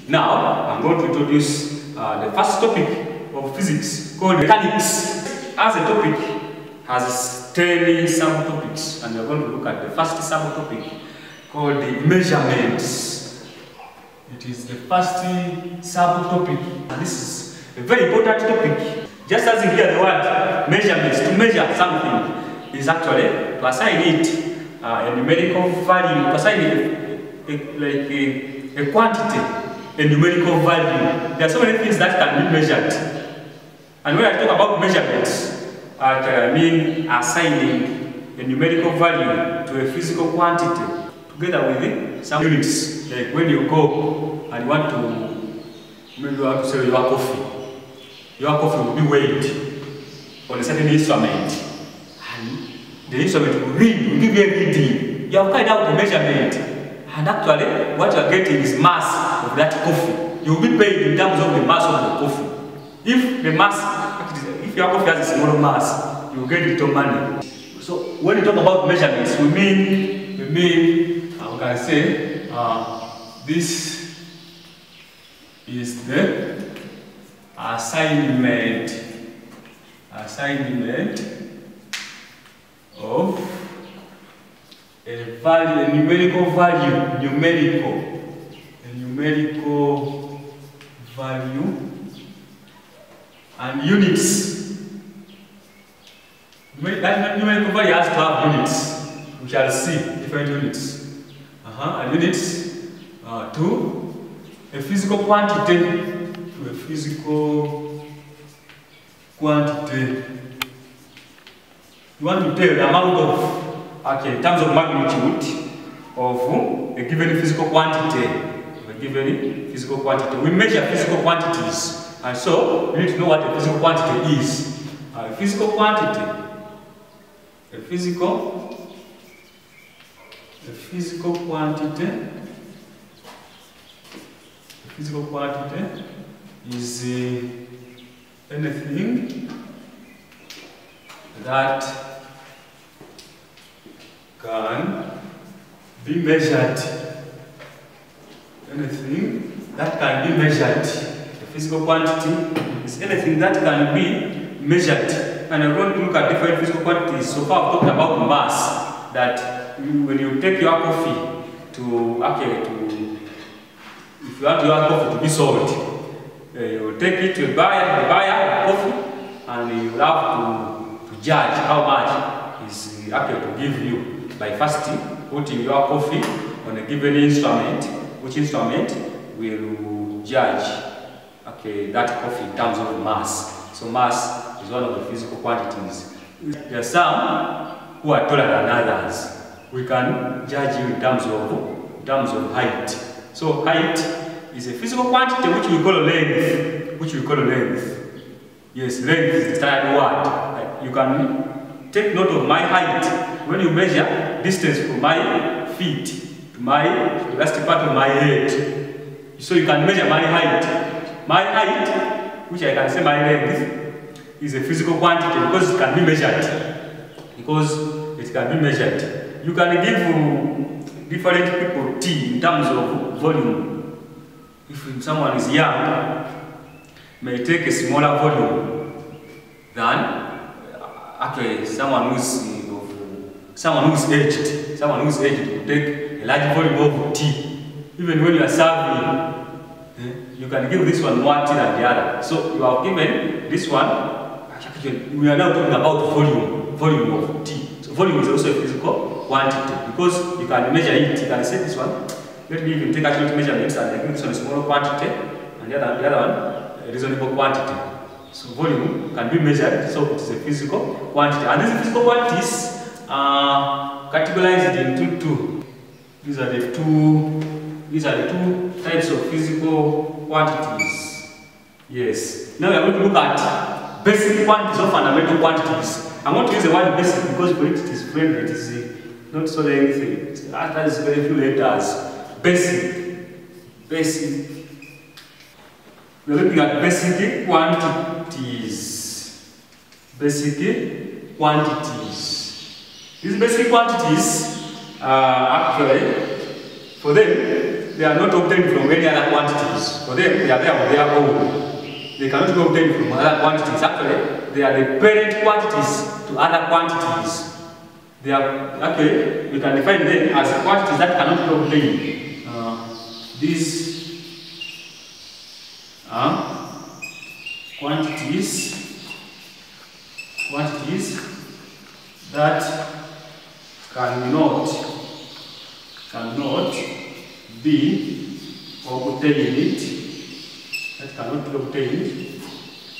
Now, I'm going to introduce the first topic of physics called mechanics. As a topic has 10 subtopics, and we're going to look at the first subtopic called the measurements. It is the first subtopic, and this is a very important topic. Just as you hear the word measurements, to measure something is actually to assign it a numerical value, to assign it a quantity. A numerical value. There are so many things that can be measured. And when I talk about measurements, I mean assigning a numerical value to a physical quantity together with some units. Like when you go and you want to sell your coffee. Your coffee will be weighed on a certain instrument. And the instrument will read, will give you a reading. You have carried out the measurement. And actually, what you are getting is mass of that coffee. You will be paid in terms of the mass of the coffee. If the mass, if your coffee has a small mass, you will get little money. So when we talk about measurements, we mean, how can I say, this is the assignment of a value, a numerical value, numerical value, and units. That numerical value has to have units. We shall see different units. And units to a physical quantity, You want to tell the amount of, in terms of magnitude of a given physical quantity. We measure physical quantities, and so we need to know what a physical quantity is. A physical quantity is anything that can be measured. Anything that can be measured. The physical quantity is anything that can be measured. And we're going to look at different physical quantities. So far, I've talked about mass. That when you take your coffee if you want your coffee to be sold, you will take it to a buyer of coffee, and you will have to judge how much is to give you by first putting your coffee on a given instrument, which instrument will judge that coffee in terms of mass. So mass is one of the physical quantities. There are some who are taller than others. We can judge you in terms of height. So height is a physical quantity which we call length. Yes, length is the standard word. You can take note of my height when you measure distance from my feet to the last part of my head. So you can measure my height. My height, which I can say my length, is a physical quantity because it can be measured. You can give different people T in terms of volume. If someone is young, may take a smaller volume than someone who's aged. Someone who's aged will take a large volume of T. Even when you are serving, you can give this one more T than the other. So you are given this one. We are now talking about volume of T. So volume is also a physical quantity because you can measure it. You can say this one. Let me even take accurate measurements and I give this one a smaller quantity and the other one a reasonable quantity. So volume can be measured, so it is a physical quantity. And these physical quantities are categorized into two. These are the two types of physical quantities. Yes. Now we are going to look at basic quantities or fundamental quantities. I'm going to use the word basic because for it is friendly. It is not so lengthy. That is very few letters. Basic. We're looking at basic quantities. These basic quantities actually, for them, they are not obtained from any other quantities. For them, they are there on their own. They cannot be obtained from other quantities. Actually, they are the parent quantities to other quantities. They are, actually, we can define them as quantities that cannot be obtained. These are quantities that cannot be obtained,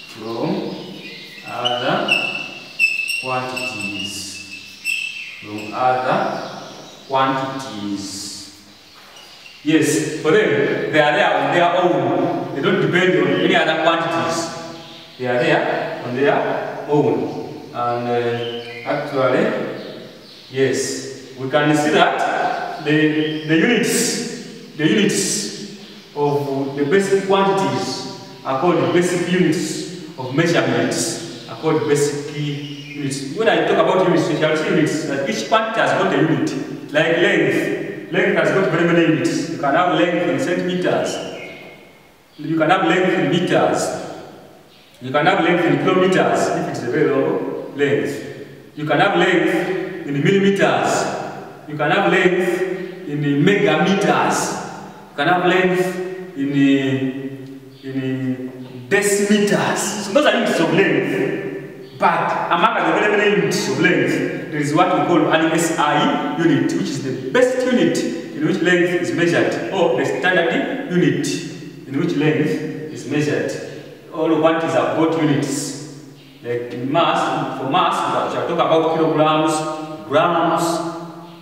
from other quantities. Yes, for them, they are there on their own. They don't depend on any other quantities. They are there on their own. And actually, yes, we can see that the units of the basic quantities are called the basic units of measurements, are called basic units. When I talk about units, we shall see units that each quantity has got a unit, like length. Length has got very many units. You can have length in centimeters. You can have length in meters. You can have length in kilometers if it's a very long length. You can have length in millimeters. You can have length in megameters. You can have length in decimeters. So those are units of length. But among the very many units of length, there is what we call an SI unit, which is the best unit in which length is measured, or the standard unit in which length is measured. All quantities have got units. Like in mass, for mass, we shall talk about kilograms, grams,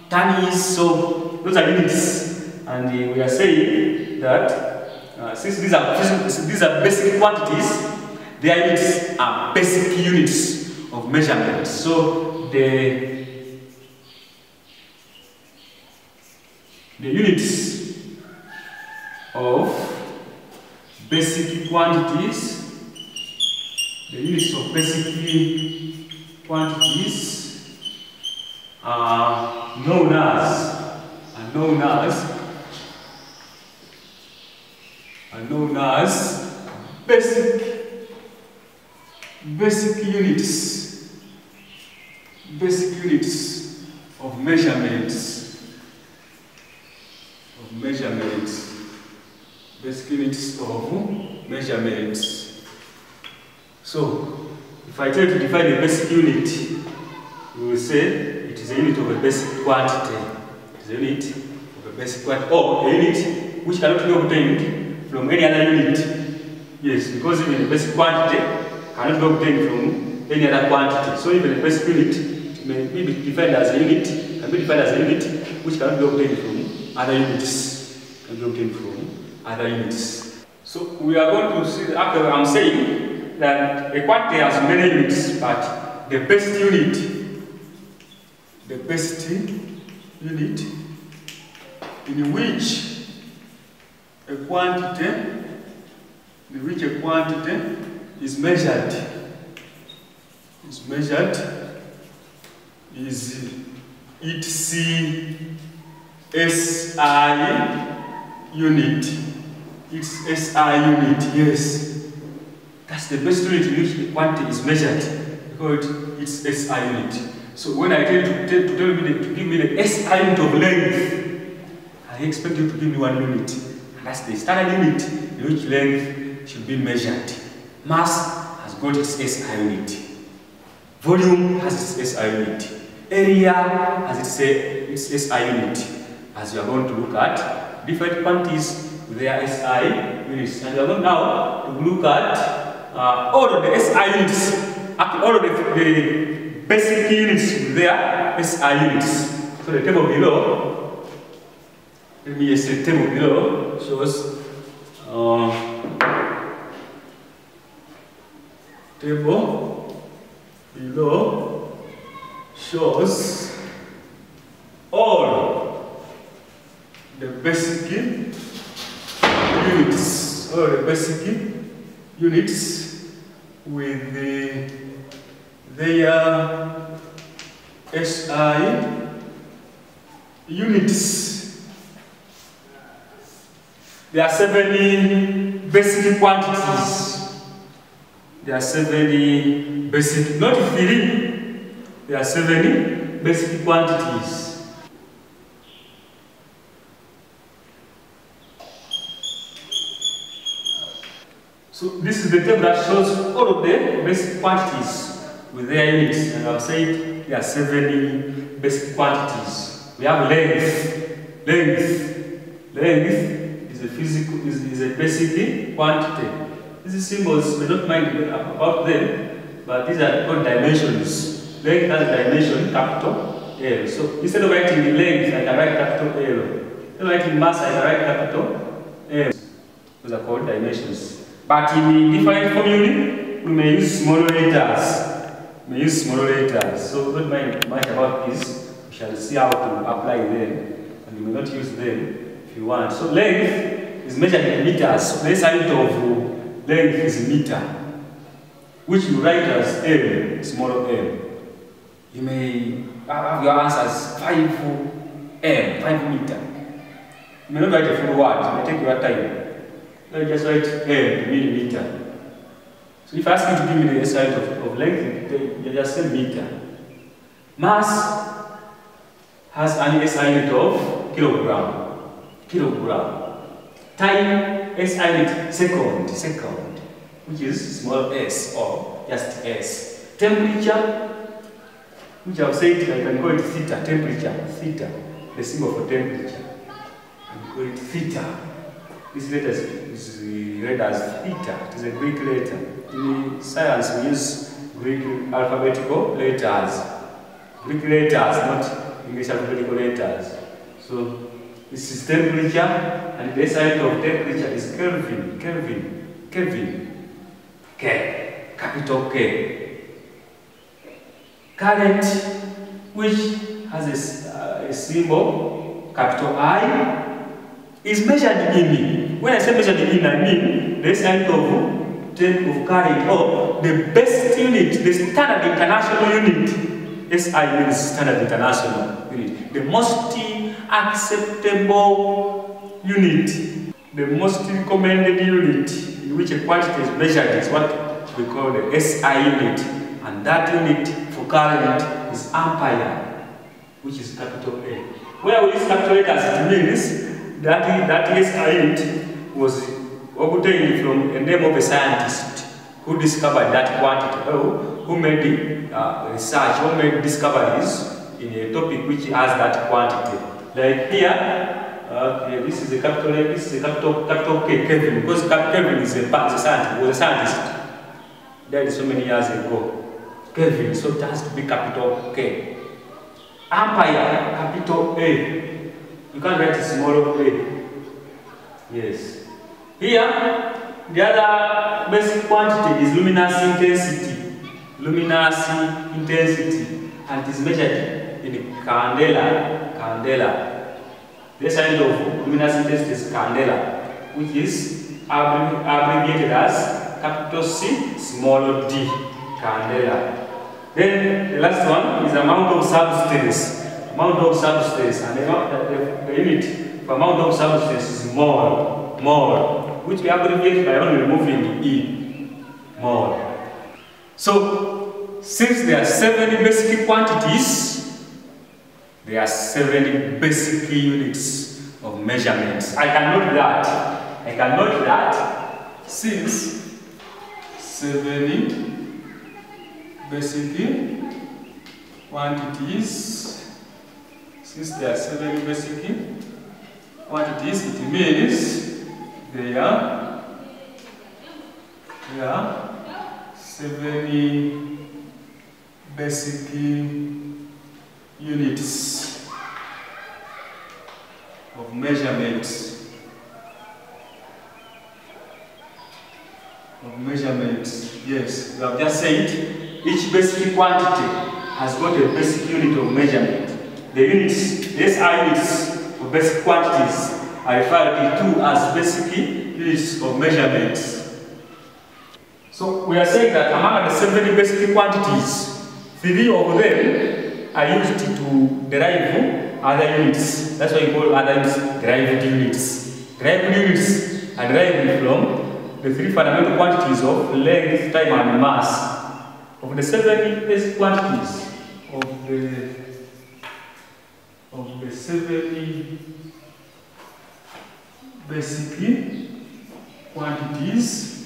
tonnes, so those are units. And we are saying that since these are basic quantities, their units are basic units of measurement. So the units of basic quantities, are known as basic units of measurements. Basic units of measurements. So, if I try to define a basic unit, we will say it is a unit of a basic quantity. It is a unit of a basic quantity, or a unit which cannot be obtained from any other unit. Yes, because even a basic quantity cannot be obtained from any other quantity. So even a basic unit may be defined as a unit, which cannot be obtained from other units. So we are going to see, after I'm saying that a quantity has many units, but the best unit in which a quantity is measured is its SI unit. Its SI unit, yes. That's the best unit in which the quantity is measured, because it's SI unit. So when I tell you to give me the SI unit of length, I expect you to give me 1 unit. And that's the standard unit in which length should be measured. Mass has got its SI unit. Volume has its SI unit. Area has its SI unit. As we are going to look at different quantities with their SI units. And we are going now to look at all of the SI units, all of the basic units with their SI units. So the table below, let me just say the table below shows all the basic units, with their SI units. There are 70 basic quantities. There are 70 basic, not 3. There are 70 basic quantities. So this is the table that shows all of the basic quantities with their units. And I've said there are 70 basic quantities. We have length. Length is a physical, is a basic quantity. These symbols, we don't mind about them, but these are called dimensions. Length has a dimension, capital L. So instead of writing the length, I can write capital L. Instead of writing mass, I can write capital L. Those are called dimensions. But in the different formulae, we may use smaller letters. So don't mind much about this. We shall see how to apply them, and you may not use them if you want. So length is measured in meters. So the unit of length is meter, which you write as L, small m. You may have your answers 5 m, 5 meter. You may not write a full word. You may take your time. Just write M, millimeter. So if I ask you to give me the SI of length, you just say meter. Mass has an SI unit of kilogram. Time, SI unit, second, which is small s or just s. Temperature, which I've said I can call it theta. Temperature, theta, the symbol for temperature. I can call it theta. This letter is read as theta. It is a Greek letter. In science, we use Greek alphabetical letters. Greek letters, not English alphabetical letters. So this is temperature, and the SI of temperature is Kelvin. K, capital K. Current, which has a symbol, capital I, is measured in. When I say measured in, I mean the SI of current, or the best unit, the standard international unit. SI means standard international unit. The most acceptable unit, the most recommended unit in which a quantity is measured is what we call the SI unit. And that unit for current is ampere, which is capital A. Where we use capital letters, it means that SI unit was obtained from the name of a scientist who discovered that quantity, who made the research, who made discoveries in a topic which has that quantity. Like here, this is a capital A, this is a capital K, Kelvin, because Kelvin is a scientist, was a scientist. Died so many years ago. Kelvin, so it has to be capital K. Ampere, capital A. You can't write a small a. Yes. Here, the other basic quantity is luminous intensity. Luminous intensity. And it is measured in candela. The sign of luminous intensity is candela, which is abbreviated as capital C, small d. Candela. Then the last one is amount of substance. Amount of substance, and the unit for amount of substance is mole, which we abbreviate by only removing the E. Mole. So, since there are 70 basic quantities, there are 70 basic units of measurements. I can note that since 70 basic quantities. Since there are 7 basic quantities, it means there are 70 basic units of measurements. Yes, we have just said each basic quantity has got a basic unit of measurement. The units, the SI units of basic quantities are referred to as basic units of measurements. So we are saying that among the 70 basic quantities, 3 of them are used to derive other units. That's why we call other units derived units. Derived units are derived from the three fundamental quantities of length, time, and mass. Of the 7 basic quantities of the 7 basic quantities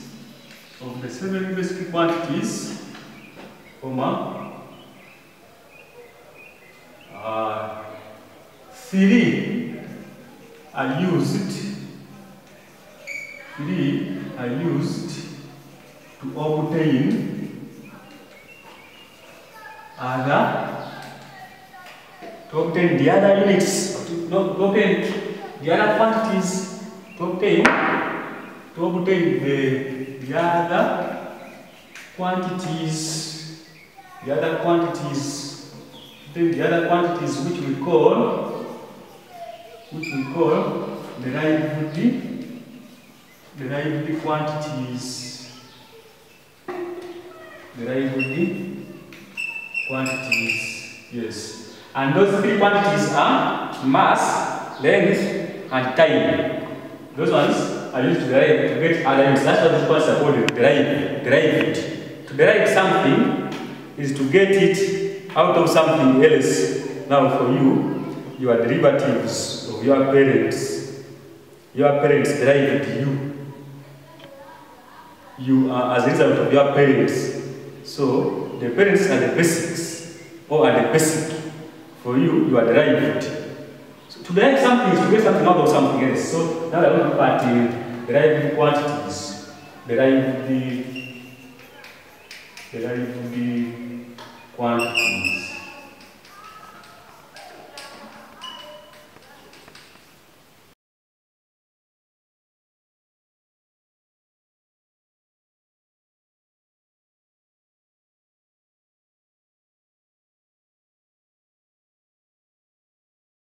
of the 7 basic quantities, three are used to obtain the other units, to obtain the other quantities, to obtain the other quantities, which we call derived quantities. Yes. And those three quantities are mass, length, and time. Those ones are used to get other units. That's what these quantities are called derived. To derive something is to get it out of something else. Now for you, you are derivatives of your parents. Your parents derived you. You are as a result of your parents. So the parents are the basics, or are the basic. For you, you are derived. So to derive something is to get something out of something else. So now we are going to look at derived quantities, derived quantities.